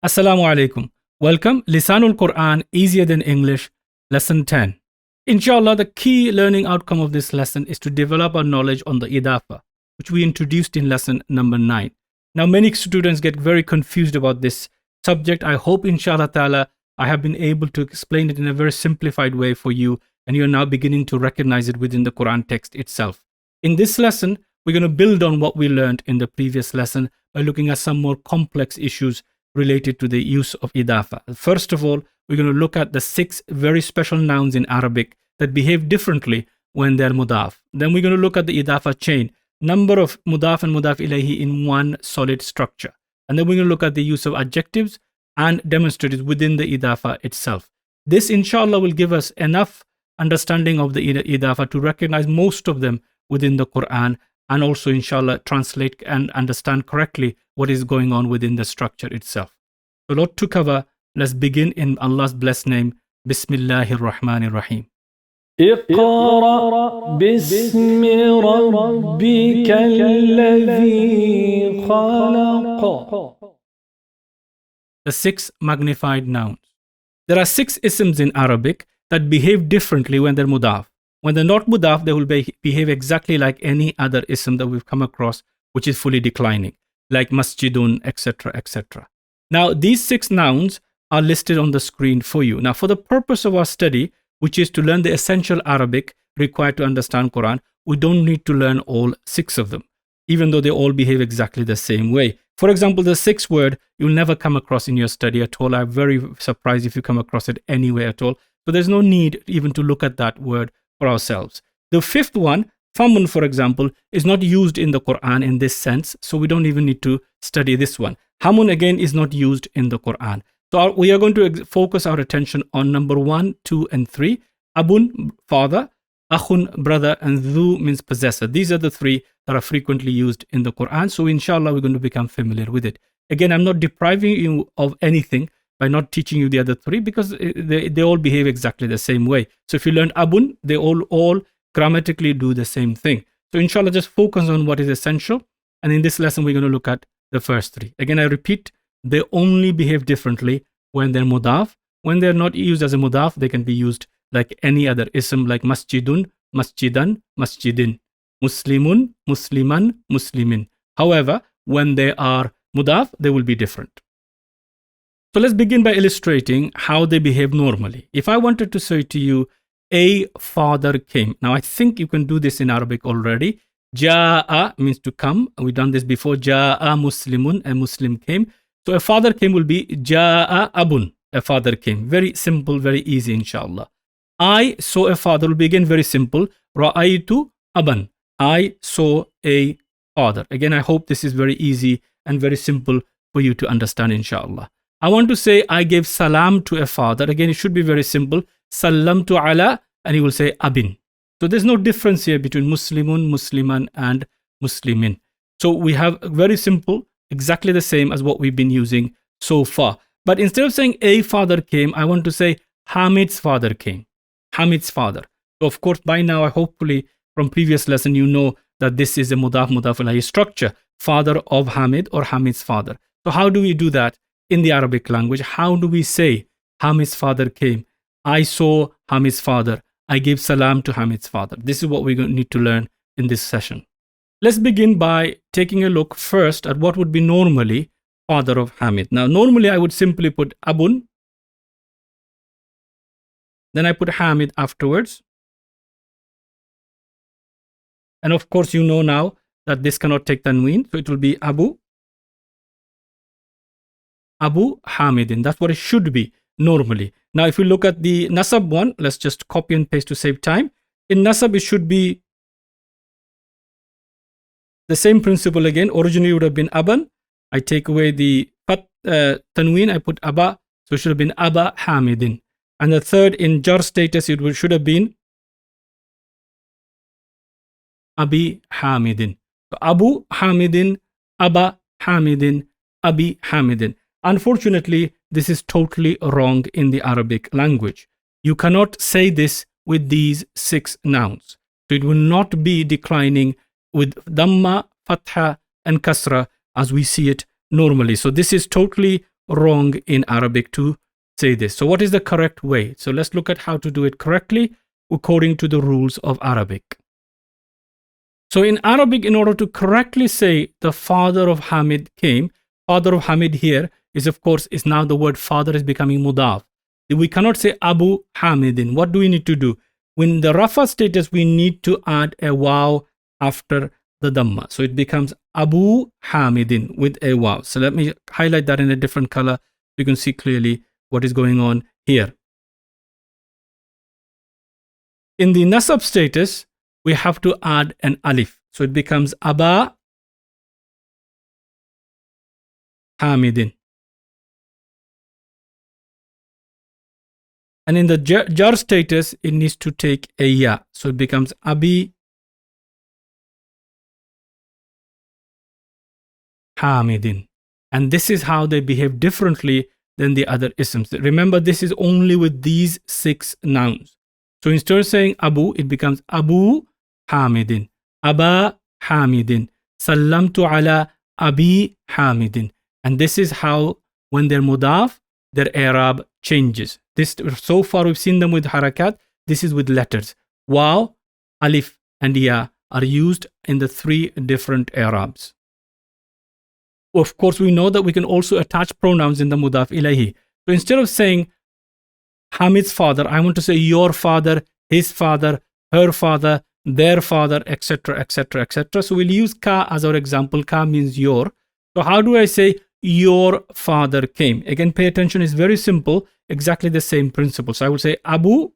Assalamu alaikum. Welcome, Lisaan-ul-Qur'an, Easier Than English, Lesson 10. Inshallah, the key learning outcome of this lesson is to develop our knowledge on the Idhafa, which we introduced in lesson number 9. Now, many students get very confused about this subject. I hope, inshallah ta'ala, I have been able to explain it in a very simplified way for you, and you're now beginning to recognize it within the Quran text itself. In this lesson, we're going to build on what we learned in the previous lesson by looking at some more complex issues related to the use of Idhafa. First of all, we're going to look at the 6 very special nouns in Arabic that behave differently when they're Mudhaf. Then we're going to look at the Idhafa chain, number of Mudhaf and Mudhaf ilahi in one solid structure. And then we're going to look at the use of adjectives and demonstratives within the Idhafa itself. This, inshallah, will give us enough understanding of the Idhafa to recognize most of them within the Quran, and also, inshallah, translate and understand correctly what is going on within the structure itself. So, a lot to cover. Let's begin in Allah's blessed name. Bismillahir Rahmanir Rahim. اقرأ باسم ربك الذي خلق. The 6 magnified nouns. There are 6 isms in Arabic that behave differently when they're Mudhaf. When they're not Mudhaf, they will behave exactly like any other ism that we've come across, which is fully declining, like masjidun, etc., etc. Now, these 6 nouns are listed on the screen for you. Now, for the purpose of our study, which is to learn the essential Arabic required to understand Quran, we don't need to learn all 6 of them, even though they all behave exactly the same way. For example, the 6th word you'll never come across in your study at all. I'm very surprised if you come across it anywhere at all. So there's no need even to look at that word for ourselves. The 5th one, famun, for example, is not used in the Quran in this sense, so we don't even need to study this one. Hamun, again, is not used in the Quran. So we are going to focus our attention on number 1, 2, and 3. Abun, father. Akhun, brother. And dhu means possessor. These are the 3 that are frequently used in the Quran. So inshallah, we're going to become familiar with it. Again, I'm not depriving you of anything by not teaching you the other 3, because they all behave exactly the same way. So if you learn Abun, they all grammatically do the same thing. So inshallah, just focus on what is essential. And in this lesson, we're going to look at the first 3. Again, I repeat, they only behave differently when they're Mudhaf. When they're not used as a Mudhaf, they can be used like any other ism, like masjidun, masjidan, masjidin, muslimun, musliman, muslimin. However, when they are Mudhaf, they will be different. So let's begin by illustrating how they behave normally. If I wanted to say to you, a father came. Now, I think you can do this in Arabic already. Ja'a means to come. We've done this before. Ja'a muslimun, a Muslim came. So a father came will be Ja'a abun, a father came. Very simple, very easy, inshallah. I saw a father will be again very simple. Ra'aytu aban. I saw a father. Again, I hope this is very easy and very simple for you to understand, inshallah. I want to say I gave salam to a father. Again, it should be very simple. Salamtu ala, and he will say abin. So there's no difference here between Muslimun, Musliman, and Muslimin. So we have very simple, exactly the same as what we've been using so far. But instead of saying a father came, I want to say Hamid's father came. Hamid's father. So of course, by now, hopefully from previous lesson, you know that this is a Mudhaf ilahi structure, father of Hamid or Hamid's father. So how do we do that in the Arabic language? How do we say Hamid's father came? I saw Hamid's father. I gave salam to Hamid's father. This is what we're going to need to learn in this session. Let's begin by taking a look first at what would be normally father of Hamid. Now, normally I would simply put Abun. Then I put Hamid afterwards. And of course, you know now that this cannot take tanween. So it will be Abu Hamidin. That's what it should be normally. Now, if you look at the Nasab one, let's just copy and paste to save time. In Nasab, it should be the same principle again. Originally, it would have been Aban. I take away the tanween, I put Aba. So it should have been Aba Hamidin. And the third, in Jar status, it should have been Abi Hamidin. So Abu Hamidin, Aba Hamidin, Abi Hamidin. Unfortunately, this is totally wrong in the Arabic language. You cannot say this with these 6 nouns. So it will not be declining with Dhamma, Fatha, and Kasra as we see it normally. So this is totally wrong in Arabic to say this. So what is the correct way? So let's look at how to do it correctly according to the rules of Arabic. So in Arabic, in order to correctly say the father of Hamid came, father of Hamid here is, of course, is now the word father is becoming Mudhaf. We cannot say Abu Hamidin. What do we need to do? When the Rafa status, we need to add a waw after the Dhamma. So it becomes Abu Hamidin with a waw. So let me highlight that in a different color. You can see clearly what is going on here. In the Nasab status, we have to add an alif. So it becomes Aba Hamidin. And in the jar status, it needs to take a ya. So it becomes Abi Hamidin. And this is how they behave differently than the other isms. Remember, this is only with these 6 nouns. So instead of saying Abu, it becomes Abu Hamidin, Aba Hamidin, Sallamtu ala Abi Hamidin. And this is how, when they're Mudhaf, their Arab changes. This, so far we've seen them with harakat. This is with letters. Waw, alif, and ya are used in the 3 different Arabs. Of course, we know that we can also attach pronouns in the Mudhaf ilahi. So instead of saying Hamid's father, I want to say your father, his father, her father, their father, etc., etc., etc. So we'll use ka as our example. Ka means your. So how do I say your father came? Again, pay attention. It's very simple. Exactly the same principle. So I would say Abu,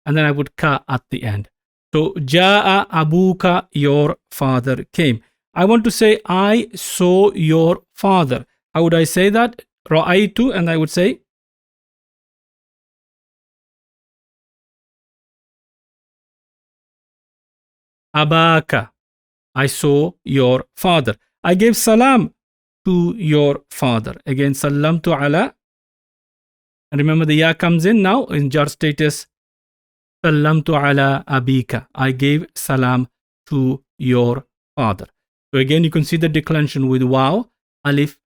and then I would ka at the end. So Ja'a Abuka, your father came. I want to say I saw your father. How would I say that? Ra'aytu, and I would say Abaka. I saw your father. I gave salam to your father. Again, sallamtu ala. And remember, the ya comes in now in jar status. Sallamtu ala abika. I gave salam to your father. So again, you can see the declension with waw, alif,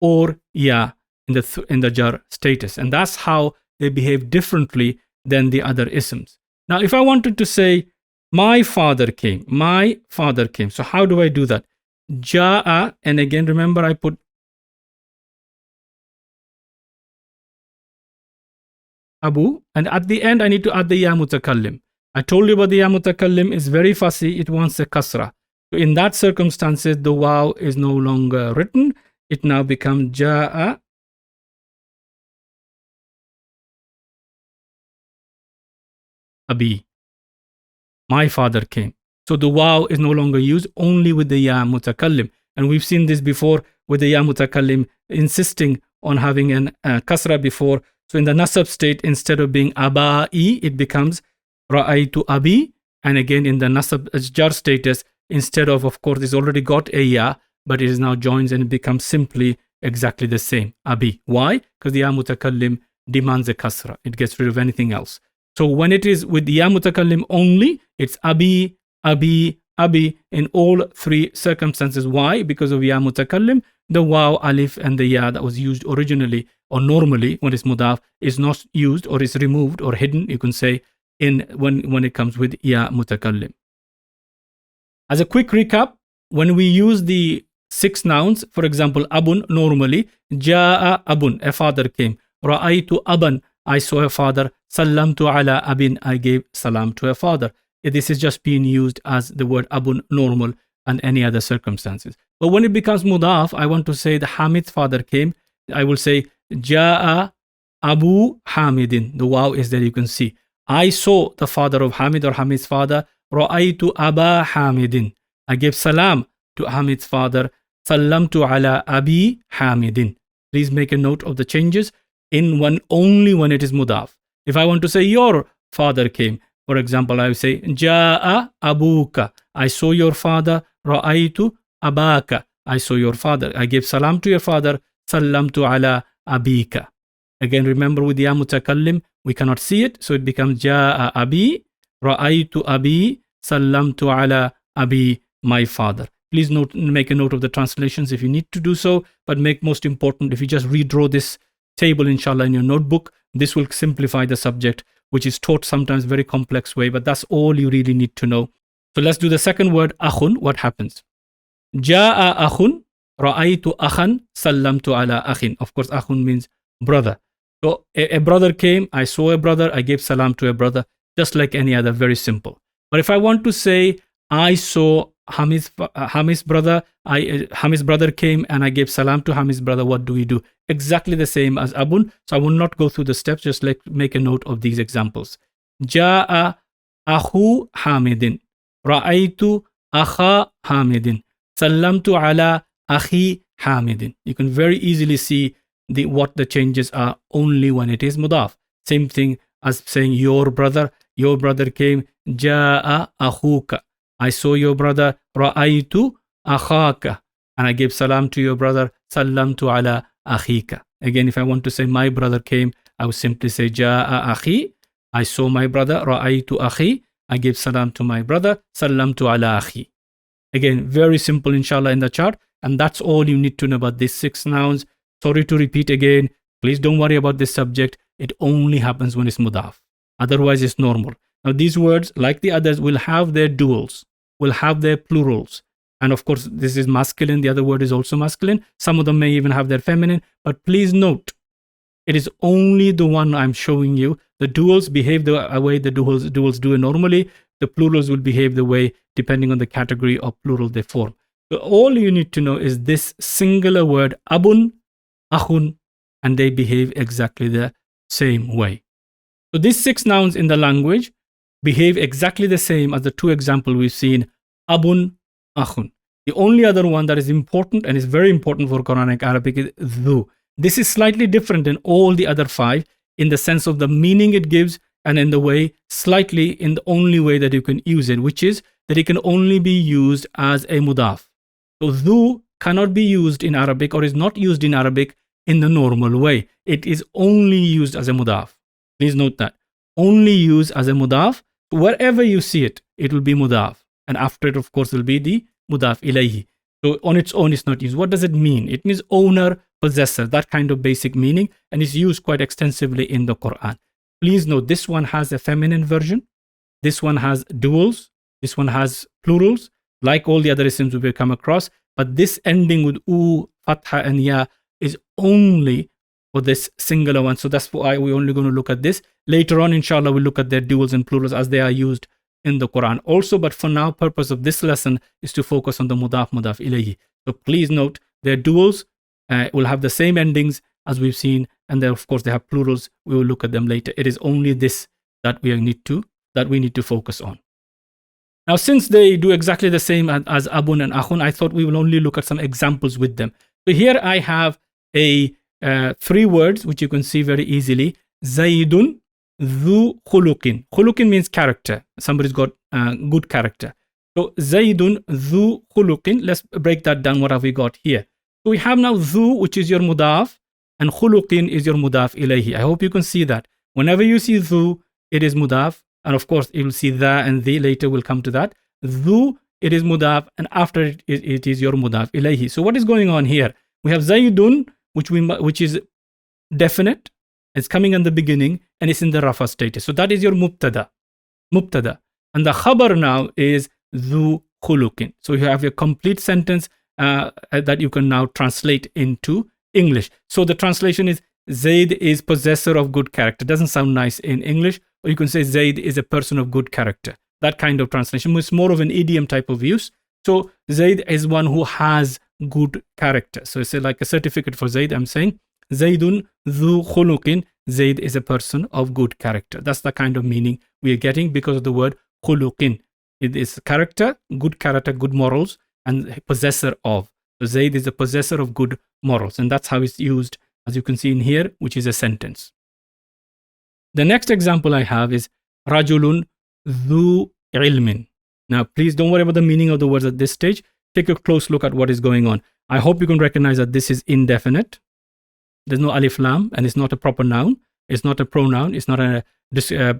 or ya in the jar status. And that's how they behave differently than the other isms. Now, if I wanted to say, my father came, my father came. So how do I do that? Ja'a, and again, remember I put Abu, and at the end I need to add the ya mutakallim. I told you about the ya mutakallim is very fussy. It wants a kasra. So in that circumstances, the waw is no longer written. It now becomes Ja'a Abi. My father came. So the waw is no longer used, only with the ya mutakallim. And we've seen this before with the ya mutakallim insisting on having an kasra before. So in the nasab state, instead of being aba'i, it becomes ra'aytu abi. And again in the nasab jar status, instead of course, it's already got a ya, but it is now joins and it becomes simply exactly the same, abi. Why? Because the ya mutakallim demands a kasra. It gets rid of anything else. So when it is with the ya mutakallim only, it's abi, abi, abi in all 3 circumstances. Why? Because of ya mutakallim, the waw, alif, and the ya that was used originally or normally when it's mudaf is not used or is removed or hidden, you can say, in when it comes with ya mutakallim. As a quick recap, when we use the 6 nouns, for example, abun, normally, ja'a abun, a father came. Ra'aytu aban, I saw a father. Sallamtu ala abin, I gave salam to a father. This is just being used as the word abun, normal, and any other circumstances. But when it becomes mudaf, I want to say the Hamid's father came. I will say ja'a Abu Hamidin. The waw is there, you can see. I saw the father of Hamid or Hamid's father. Ra'aytu Aba Hamidin. I gave salam to Hamid's father. Sallamtu ala Abi Hamidin. Please make a note of the changes only when it is mudaf. If I want to say your father came, for example, I will say Ja'a Abuka. I saw your father. Ra'aytu Abaka. I saw your father. I gave salam to your father. Sallamtu ala Abika. Again, remember with ya mutakallim, we cannot see it, so it becomes Ja'a Abi. Ra'aytu Abi. Sallamtu ala Abi, my father. Please make a note of the translations if you need to do so, but make most important, if you just redraw this table, inshallah, in your notebook, this will simplify the subject, which is taught sometimes very complex way, but that's all you really need to know. So let's do the second word, akhun. What happens? Ja'a akhun, ra'aytu akhan, sallamtu ala akhin. Of course, akhun means brother. So a brother came, I saw a brother, I gave salam to a brother, just like any other, very simple. But if I want to say, I saw Hamid's brother, Hamid's brother came and I gave salam to Hamid's brother, what do we do? Exactly the same as abun. So I will not go through the steps, just like make a note of these examples. Ja'a akhu Hamidin, ra'aytu akha Hamidin, sallamtu ala akhi Hamidin. You can very easily see what the changes are only when it is mudhaf. Same thing as saying your brother came, Ja'a akhuka, I saw your brother, ra'aytu akhaka, and I gave salam to your brother, sallamtu ala akhika. Again, if I want to say my brother came, I would simply say Ja'a akhi, I saw my brother, ra'aytu akhi, I gave salam to my brother, sallamtu ala akhi. Again, very simple, inshallah, in the chart, and that's all you need to know about these 6 nouns. Sorry to repeat again, please don't worry about this subject. It only happens when it's mudhaf. Otherwise, it's normal. Now, these words, like the others, will have their duals, will have their plurals. And of course, this is masculine. The other word is also masculine. Some of them may even have their feminine. But please note, it is only the one I'm showing you. The duals behave the way the duals do normally. The plurals will behave the way depending on the category of plural they form. So all you need to know is this singular word, abun, akhun, and they behave exactly the same way. So these 6 nouns in the language behave exactly the same as the 2 examples we've seen, abun, akhun. The only other one that is important and is very important for Quranic Arabic is dhu. This is slightly different than all the other 5 in the sense of the meaning it gives and in the way, slightly in the only way that you can use it, which is that it can only be used as a mudhaf. So dhu cannot be used in Arabic or is not used in Arabic in the normal way. It is only used as a mudhaf. Please note that. Only used as a mudhaf. Wherever you see it, it will be mudhaf. And after it, of course, will be the mudhaf ilahi. So on its own, it's not used. What does it mean? It means owner, possessor, that kind of basic meaning, and is used quite extensively in the Quran. Please note, this one has a feminine version. This one has duals. This one has plurals, like all the other isms we will come across. But this ending with u, fatha, and ya is only for this singular one. So that's why we're only going to look at this. Later on, inshallah, we'll look at their duals and plurals as they are used in the Quran also. But for now, purpose of this lesson is to focus on the mudhaf ilahi. So please note, their duals will have the same endings as we've seen. And then, of course, they have plurals. We will look at them later. It is only this that we need to focus on. Now, since they do exactly the same as abun and akhun, I thought we will only look at some examples with them. So here I have 3 words, which you can see very easily. Zaidun dhu khuluqin. Khuluqin means character. Somebody's got good character. So Zaidun dhu khuluqin. Let's break that down. What have we got here? So we have now dhu, which is your mudhaf, and khuluqin is your mudhaf ilahi. I hope you can see that. Whenever you see dhu, it is mudhaf. And of course, you will see the and the. Later we'll come to that. Dhu, it is mudhaf, and after it is your mudhaf ilahi. So what is going on here? We have Zaidun, which is definite. It's coming in the beginning, and it's in the rafa status. So that is your mubtada. And the khabar now is dhu khuluqin. So you have a complete sentence that you can now translate into English. So the translation is Zaid is possessor of good character. Doesn't sound nice in English. Or you can say Zaid is a person of good character. That kind of translation is more of an idiom type of use. So Zaid is one who has good character. So it's like a certificate for Zaid. I'm saying Zaidun dhu khuluqin. Zaid is a person of good character. That's the kind of meaning we are getting because of the word khuluqin. It is character, good morals, and possessor of. So Zaid is a possessor of good morals. And that's how it's used, as you can see in here, which is a sentence. The next example I have is Rajulun dhu ilmin. Now, please don't worry about the meaning of the words at this stage. Take a close look at what is going on. I hope you can recognize that this is indefinite. There's no alif lam, and it's not a proper noun. It's not a pronoun. It's not a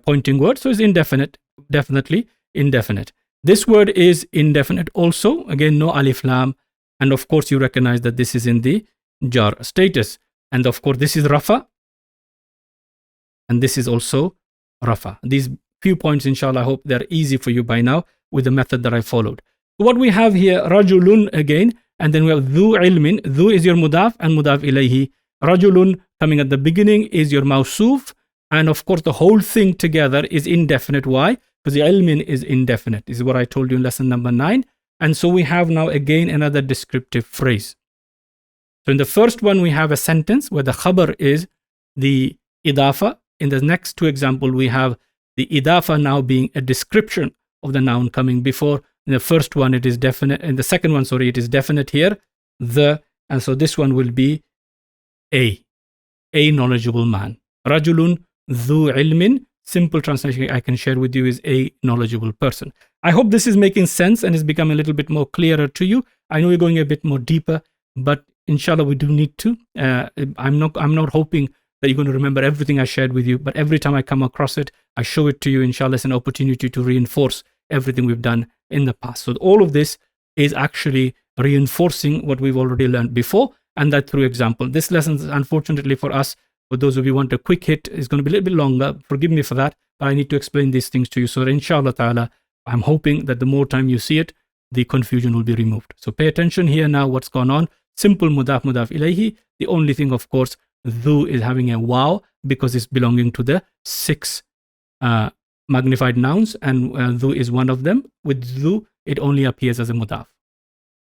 pointing word. So it's indefinite, definitely indefinite. This word is indefinite also. Again, no alif lam. And of course, you recognize that this is in the jar status. And of course, this is rafa. And this is also rafa. These few points, inshallah, I hope they're easy for you by now with the method that I followed. So what we have here, rajulun again, and then we have dhu ilmin. Dhu is your mudaf and mudaf ilahi. Rajulun coming at the beginning is your mawsuf. And of course, the whole thing together is indefinite. Why? Because the ilmin is indefinite. This is what I told you in lesson number 9. And so we have now again another descriptive phrase. So in the first one, we have a sentence where the khabar is the idafa. In the next two examples, we have the idafa now being a description of the noun coming before. In the first one, it is definite. In the second one, sorry, it is definite here. The, and so this one will be a knowledgeable man. Rajulun dhu ilmin. Simple translation I can share with you is a knowledgeable person. I hope this is making sense and is becoming a little bit more clearer to you. I know you're going a bit more deeper, but inshallah we do need to. I'm not hoping that you're going to remember everything I shared with you, but every time I come across it, I show it to you. Inshallah, it's an opportunity to reinforce everything we've done in the past. So all of this is actually reinforcing what we've already learned before, and that through example. This lesson, unfortunately for us, for those of you who want a quick hit, is going to be a little bit longer. Forgive me for that, but I need to explain these things to you. So inshallah ta'ala, I'm hoping that the more time you see it, the confusion will be removed. So pay attention here now what's going on. Simple mudaf, mudaf ilahi. The only thing, of course, dhu is having a waw because it's belonging to the 6 magnified nouns, and dhu is one of them. With dhu, it only appears as a mudaf.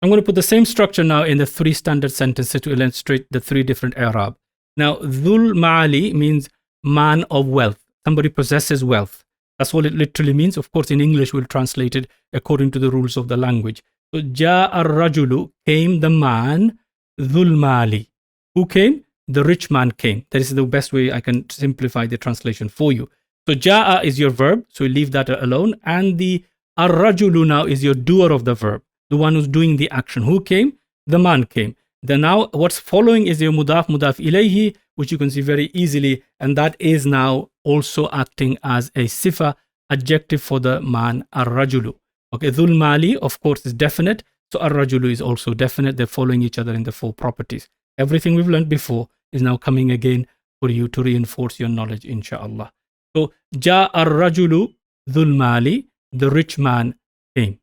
I'm going to put the same structure now in the 3 standard sentences to illustrate the 3 different i'rab. Now, dhul ma'ali means man of wealth. Somebody possesses wealth. That's what it literally means. Of course, in English, we'll translate it according to the rules of the language. So, ja ar-rajulu, came the man, dhul ma'ali. Who came? The rich man came. That is the best way I can simplify the translation for you. So, ja'a is your verb, so we leave that alone. And the ar-rajulu now is your doer of the verb, the one who's doing the action. Who came? The man came. Then now what's following is your mudaf, mudaf ilayhi, which you can see very easily, and that is now also acting as a sifa, adjective for the man, ar-rajulu. Okay, dhul mali, of course, is definite, so ar-rajulu is also definite. They're following each other in the 4 properties. Everything we've learned before is now coming again for you to reinforce your knowledge, inshallah. So, ja ar-rajulu dhul mali, the rich man came.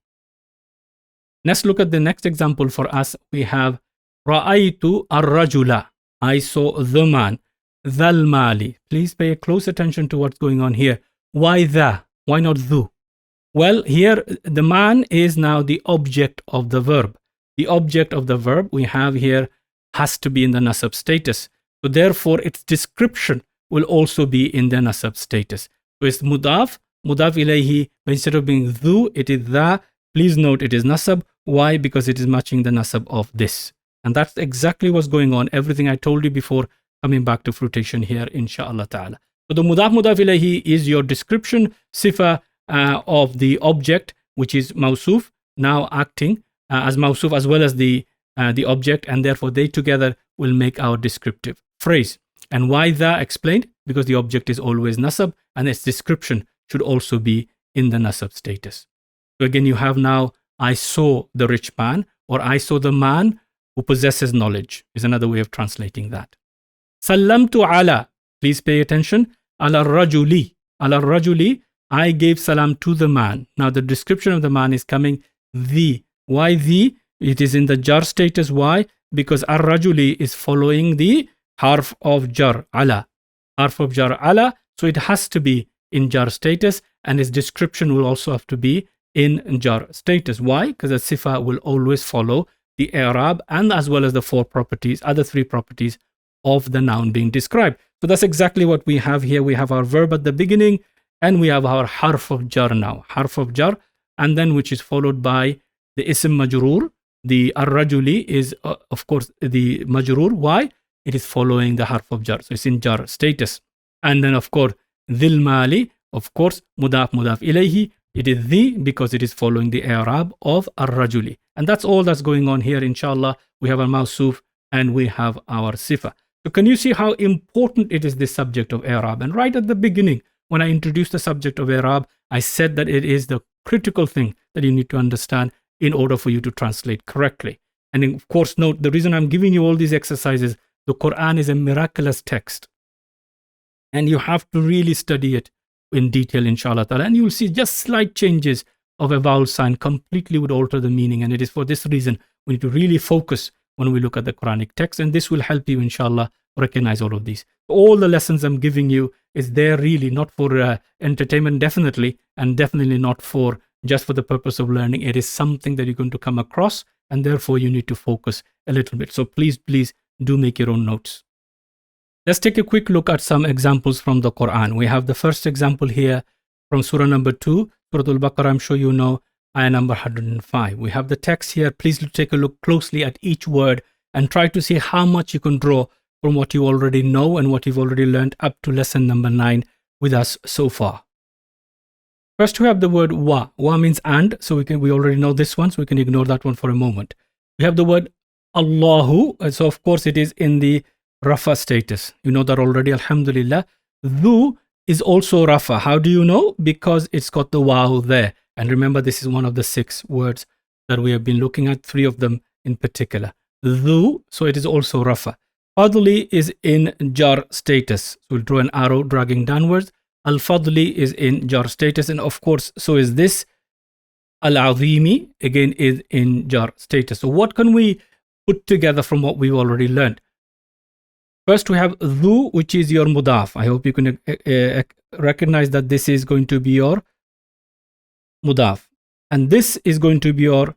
Let's look at the next example for us. We have Ra'aytu ar-rajula. I saw the man. Dhal mali. Please pay close attention to what's going on here. Why the? Why not dhu? Well, here the man is now the object of the verb. The object of the verb we have here has to be in the nasab status. So therefore, its description will also be in the nasab status. So it's mudaf, mudaf ilayhi. But instead of being dhu, it is the. Please note it is nasab. Why? Because it is matching the nasab of this. And that's exactly what's going on. Everything I told you before coming back to fruition here, inshallah ta'ala. So the mudaf, mudaf ilayhi is your description, sifa of the object, which is mawsuf, now acting as mawsuf as well as the object, and therefore they together will make our descriptive phrase. And why that explained? Because the object is always nasab, and its description should also be in the nasab status. So again, you have now, I saw the rich man, or I saw the man who possesses knowledge, is another way of translating that. Sallamtu ala, please pay attention, ala rajuli. Ala rajuli, I gave salam to the man. Now the description of the man is coming the. Why the? It is in the jar status. Why? Because ar-rajuli is following the harf of jar, ala. Harf of jar, ala. So it has to be in jar status, and its description will also have to be in jar status. Why? Because the sifa will always follow the i'rab and as well as the 4 properties, other 3 properties of the noun being described. So that's exactly what we have here. We have our verb at the beginning, and we have our harf of jar now. Harf of jar, and then which is followed by the ism majroor. The ar-rajuli is, of course, the majroor. Why? It is following the harf of jar. So it's in jar status. And then, of course, dhil mali, of course, mudaf, mudaf ilayhi. It is the because it is following the i'rab of ar-rajuli. And that's all that's going on here, inshallah. We have our mawsuf and we have our sifa. So can you see how important it is, this subject of i'rab? And right at the beginning, when I introduced the subject of i'rab, I said that it is the critical thing that you need to understand in order for you to translate correctly. And of course, note, the reason I'm giving you all these exercises, the Quran is a miraculous text. And you have to really study it in detail, inshallah ta'ala. And you'll see just slight changes of a vowel sign completely would alter the meaning. And it is for this reason we need to really focus when we look at the Quranic text. And this will help you, inshallah, recognize all of these. All the lessons I'm giving you is there really not for entertainment, definitely, and definitely not for just for the purpose of learning. It is something that you're going to come across, and therefore you need to focus a little bit. So please do make your own notes. Let's take a quick look at some examples from the Quran. We have the first example here from Surah number 2, Surah Al-Baqarah. I'm sure you know, ayah number 105. We have the text here. Please take a look closely at each word and try to see how much you can draw from what you already know and what you've already learned up to lesson number 9 with us so far. First, we have the word wa. Wa means and, so we already know this one, so we can ignore that one for a moment. We have the word Allahu, so of course it is in the Rafa status. You know that already, alhamdulillah. Dhu is also Rafa. How do you know? Because it's got the waw there. And remember, this is one of the 6 words that we have been looking at, 3 of them in particular. Dhu, so it is also Rafa. Fadli is in jar status. So we'll draw an arrow dragging downwards. Al-Fadli is in jar status. And of course, so is this. Al-Azimi, again, is in jar status. So what can we put together from what we've already learned? First, we have Dhu, which is your Mudhaf. I hope you can recognize that this is going to be your Mudhaf. And this is going to be your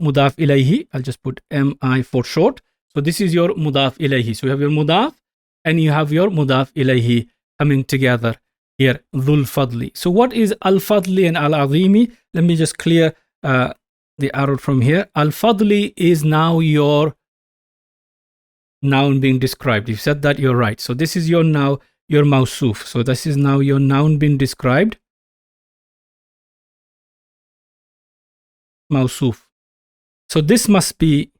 Mudhaf ilahi. I'll just put MI for short. So this is your Mudhaf ilahi. So you have your Mudhaf and you have your Mudhaf ilahi coming together here, Dhul Fadli. So what is Al-Fadli and Al-Azimi? Let me just clear the arrow from here. Al-Fadli is now your noun being described. You said that, you're right. So this is your now your Mawsuf. So this is now your noun being described. Mawsuf. So this must be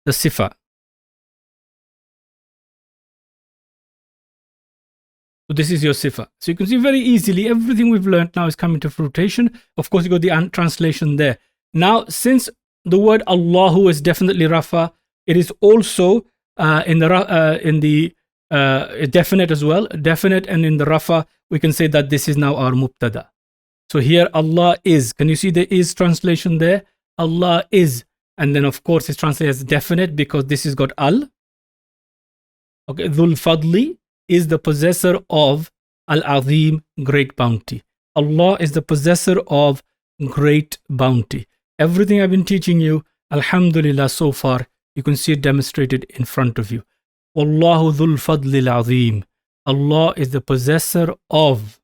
the sifa. So this is your sifa. So you can see very easily everything we've learned now is coming to fruition. Of course, you got the translation there. Now, since the word Allahu is definitely Rafa, it is also in the definite as well. Definite, and in the Rafa, we can say that this is now our Mubtada. So here Allah is. Can you see the is translation there? Allah is. And then of course it's translated as definite because this has got al. Okay, Dhul Fadli is the possessor of Al-Azim, great bounty. Allah is the possessor of great bounty. Everything I've been teaching you, alhamdulillah, so far, you can see it demonstrated in front of you. Wallahu dhul fadli al-azim. Allah is the possessor of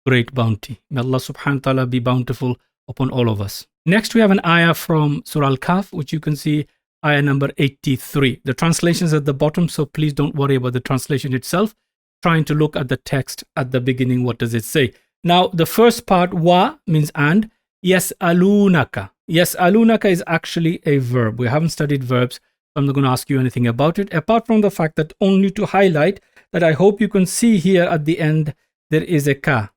great bounty. May Allah subhanahu wa ta'ala be bountiful upon all of us. Next, we have an ayah from Surah Al-Kahf, which you can see ayah number 83. The translation is at the bottom, so please don't worry about the translation itself. Trying to look at the text at the beginning, what does it say? Now, the first part, wa, means and. Yas'alunaka. Yas'alunaka is actually a verb. We haven't studied verbs, so I'm not going to ask you anything about it, apart from the fact that only to highlight that I hope you can see here at the end, there is a ka.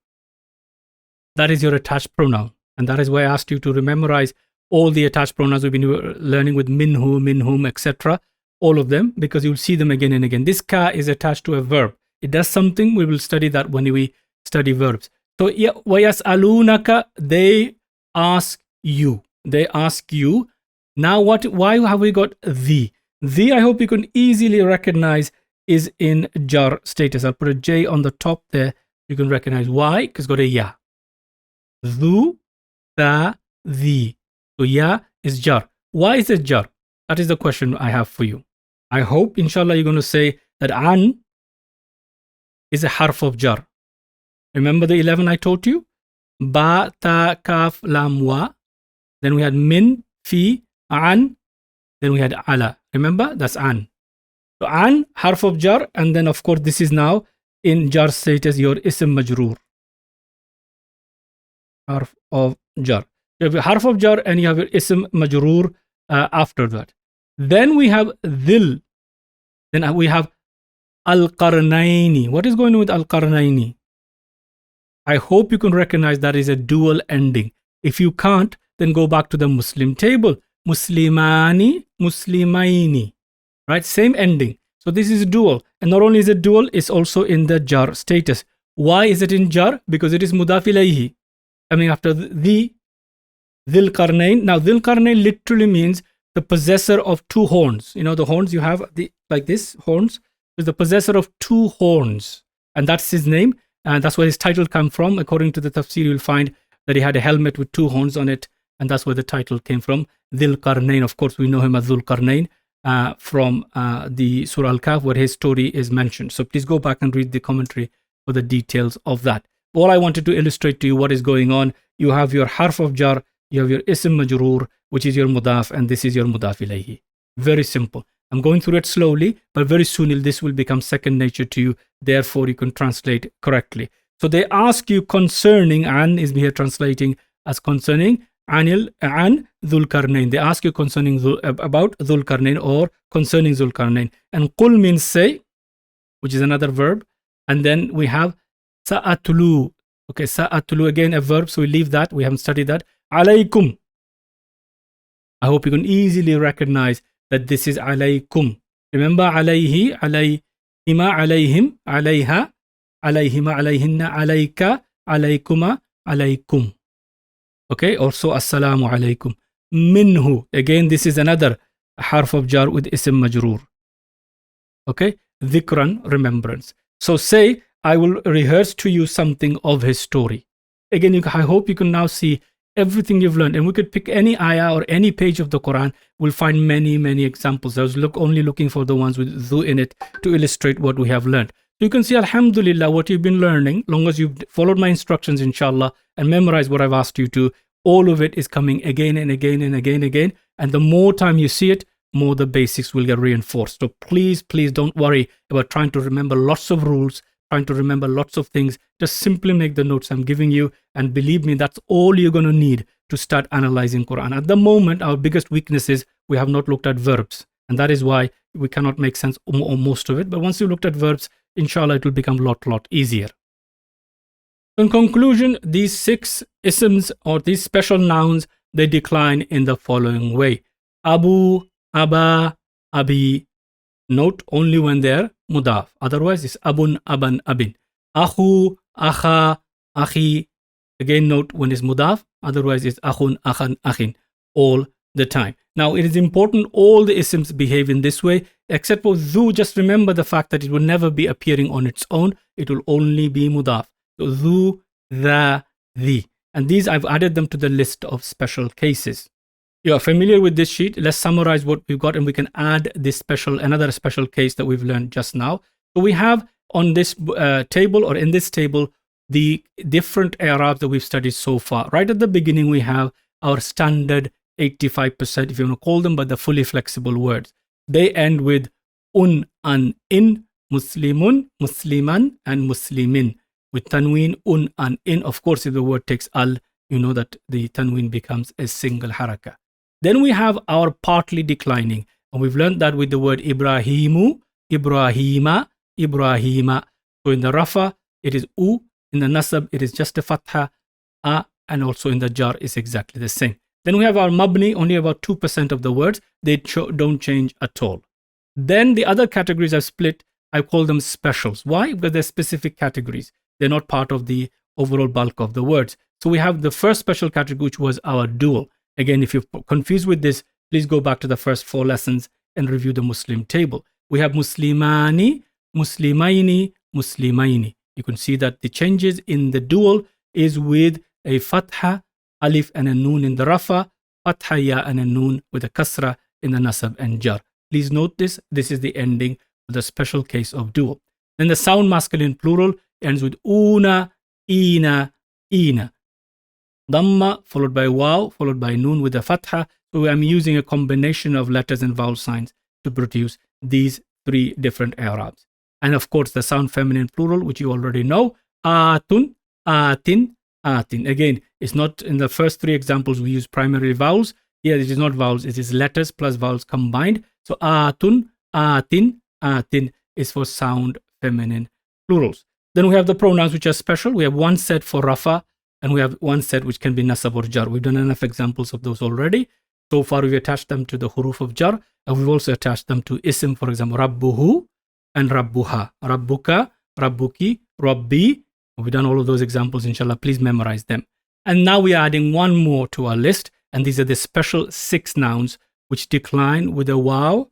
That is your attached pronoun. And that is why I asked you to memorize all the attached pronouns we've been learning with minhu, minhum, etc. All of them, because you'll see them again and again. This ka is attached to a verb. It does something. We will study that when we study verbs. So, وَيَسْأَلُونَكَ, they ask you. They ask you. Now, why have we got the? The, I hope you can easily recognize, is in jar status. I'll put a J on the top there. You can recognize why, because it's got a ya. Dhu, the. So, ya is jar. Why is it jar? That is the question I have for you. I hope, inshallah, you're going to say that an is a harf of jar. Remember the 11 I taught you? Ba, ta, kaf, lam, wa. Then we had min, fi, an. Then we had ala. Remember? That's an. So an, harf of jar. And then of course this is now in jar status your ism majroor. Harf of jar. You have a harf of jar and you have your ism majroor after that. Then we have dhil. Then we have al-qarnaini. What is going on with al-qarnaini? I hope you can recognize that is a dual ending. If you can't, then go back to the Muslim table. Muslimani, Muslimaini. Right? Same ending. So this is dual. And not only is it dual, it's also in the jar status. Why is it in jar? Because it is mudaf ilayhi. I mean, after the Dhil Qarnayn. Now, Dhil Qarnayn literally means the possessor of two horns. You know, the horns you have, like this, horns. Is the possessor of two horns. And that's his name. And that's where his title comes from. According to the tafsir, you'll find that he had a helmet with two horns on it. And that's where the title came from. Dhil Qarnayn. Of course, we know him as Dhul Qarnayn from the Surah Al-Kahf, where his story is mentioned. So please go back and read the commentary for the details of that. All I wanted to illustrate to you what is going on. You have your harf of jar, you have your ism majroor, which is your mudaf, and this is your mudaf ilayhi. Very simple. I'm going through it slowly, but very soon this will become second nature to you. Therefore, you can translate correctly. So they ask you concerning, an is here translating as concerning, an Dhul Qarnayn. They ask you concerning about Dhul Qarnayn or concerning Dhul Qarnayn. And qul means say, which is another verb. And then we have sa'atlu. Okay, sa'atlu, again a verb, so we leave that. We haven't studied that. Alaykum. I hope you can easily recognize that this is alaykum. Remember, alayhi, alayhima, alayhim, alayha, alayhima, alayhinna, alayka, alaykuma, alaykum. Okay, also assalamu alaykum. Minhu. Again, this is another harf of jar with ism majroor. Okay, dhikran, remembrance. So say, I will rehearse to you something of his story. Again, I hope you can now see everything you've learned, and we could pick any ayah or any page of the Quran. We'll find many examples. I was only looking for the ones with dhu in it to illustrate what we have learned. So you can see, alhamdulillah, what you've been learning, long as you've followed my instructions, inshallah, and memorized what I've asked you to, all of it is coming again and again and again. And the more time you see it, more the basics will get reinforced. So please don't worry about trying to remember lots of rules, trying to remember lots of things. Just simply make the notes I'm giving you, and believe me, that's all you're going to need to start analyzing Quran. At the moment, our biggest weakness is we have not looked at verbs, and that is why we cannot make sense of most of it. But once you looked at verbs, inshallah, it will become a lot easier. In conclusion, these 6 isms or these special nouns, they decline in the following way. Abu, Aba, Abi. Note only when they're mudaf. Otherwise, it's abun, aban, abin. Akhu, akha, akhi. Again, note when it's mudaf. Otherwise, it's akhun, akhan, akhin. All the time. Now, it is important all the isms behave in this way, except for dhu. Just remember the fact that it will never be appearing on its own. It will only be mudaf. So, dhu, the, the. And these, I've added them to the list of special cases. You are familiar with this sheet. Let's summarize what we've got, and we can add this another special case that we've learned just now. So we have on this table, or in this table, the different i'rabs that we've studied so far. Right at the beginning, we have our standard 85%, if you want to call them, but the fully flexible words. They end with an, in, muslimun, musliman, and muslimin. With tanween, an, in. Of course, if the word takes al, you know that the tanween becomes a single haraka. Then we have our partly declining, and we've learned that with the word Ibrahimu, Ibrahima, Ibrahima. So in the rafa, it is u. In the nasab, it is just a fatha, a, and also in the jar is exactly the same. Then we have our mabni, only about 2% of the words. They don't change at all. Then the other categories I've split, I call them specials. Why? Because they're specific categories. They're not part of the overall bulk of the words. So we have the first special category, which was our dual. Again, if you're confused with this, please go back to the first 4 lessons and review the Muslim table. We have Muslimani, Muslimaini, Muslimaini. You can see that the changes in the dual is with a fatha, alif, and a noon in the rafa, fatha, ya, and a noon with a kasra in the nasab and jar. Please note this. This is the ending of the special case of dual. Then the sound masculine plural ends with una, ina, ina. Dhamma followed by waw followed by noon with a fatha. So I'm using a combination of letters and vowel signs to produce these 3 different i'rabs. And of course, the sound feminine plural, which you already know, atun, atin, atin. Again, it's not in the first 3 examples we use primarily vowels. Here it is not vowels, it is letters plus vowels combined. So atun, atin, atin is for sound feminine plurals. Then we have the pronouns which are special. We have one set for rafa, and we have one set which can be nasab or jar. We've done enough examples of those already. So far, we've attached them to the huruf of jar, and we've also attached them to ism, for example, rabbuhu and rabbuha, rabbuka, rabbuki, rabbi. We've done all of those examples, inshallah. Please memorize them. And now we are adding one more to our list, and these are the special 6 nouns which decline with a waw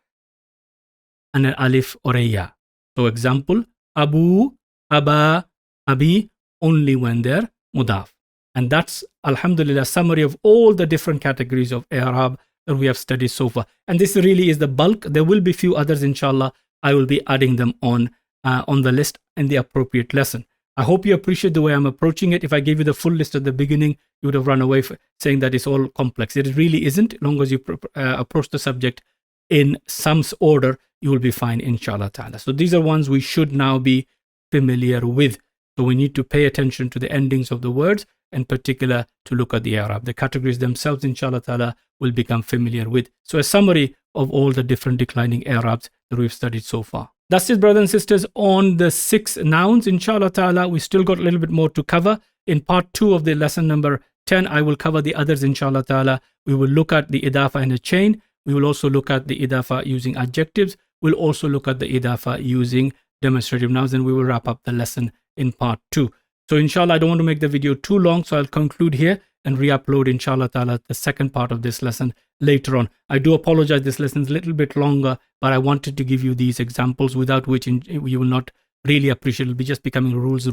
and an alif or a ya. So example, abu, aba, abi, only when they're mudaf. And that's, alhamdulillah, summary of all the different categories of i'rab that we have studied so far. And this really is the bulk. There will be few others, inshallah. I will be adding them on the list in the appropriate lesson. I hope you appreciate the way I'm approaching it. If I gave you the full list at the beginning, you would have run away saying that it's all complex. It really isn't. As long as you approach the subject in some order, you will be fine, inshallah ta'ala. So these are ones we should now be familiar with. So we need to pay attention to the endings of the words, in particular to look at the i'rab. The categories themselves, inshallah ta'ala, will become familiar with. So a summary of all the different declining i'rabs that we've studied so far. That's it, brothers and sisters, on the 6 nouns. Inshallah ta'ala, we still got a little bit more to cover. In part 2 of the lesson number 10, I will cover the others, inshallah ta'ala. We will look at the idafa in a chain. We will also look at the idafa using adjectives. We'll also look at the idafa using demonstrative nouns, and we will wrap up the lesson in part 2. So inshallah, I don't want to make the video too long, so I'll conclude here and re-upload, inshallah ta'ala, the second part of this lesson later on. I do apologize, this lesson is a little bit longer, but I wanted to give you these examples without which you will not really appreciate. It'll be just becoming rules.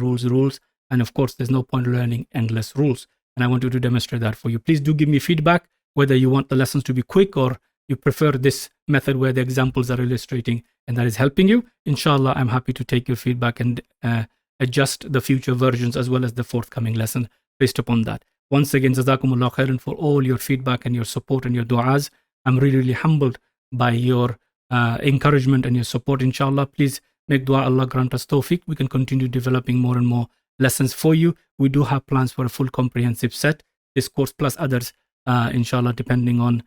And of course, there's no point learning endless rules. And I want you to demonstrate that for you. Please do give me feedback, whether you want the lessons to be quick or you prefer this method where the examples are illustrating and that is helping you. Inshallah, I'm happy to take your feedback and adjust the future versions as well as the forthcoming lesson based upon that. Once again, Jazakumullah khairan for all your feedback and your support and your du'as. I'm really humbled by your encouragement and your support, inshallah. Please make dua Allah grant us tawfiq. We can continue developing more and more lessons for you. We do have plans for a full comprehensive set, this course plus others, inshallah, depending on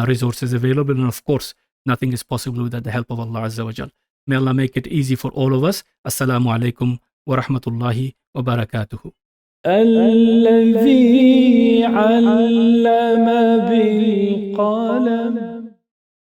resources available. And of course, nothing is possible without the help of Allah Azza wa Jal. May Allah make it easy for all of us. Assalamu alaikum wa rahmatullahi wa barakatuhu. الذي علم بالقلم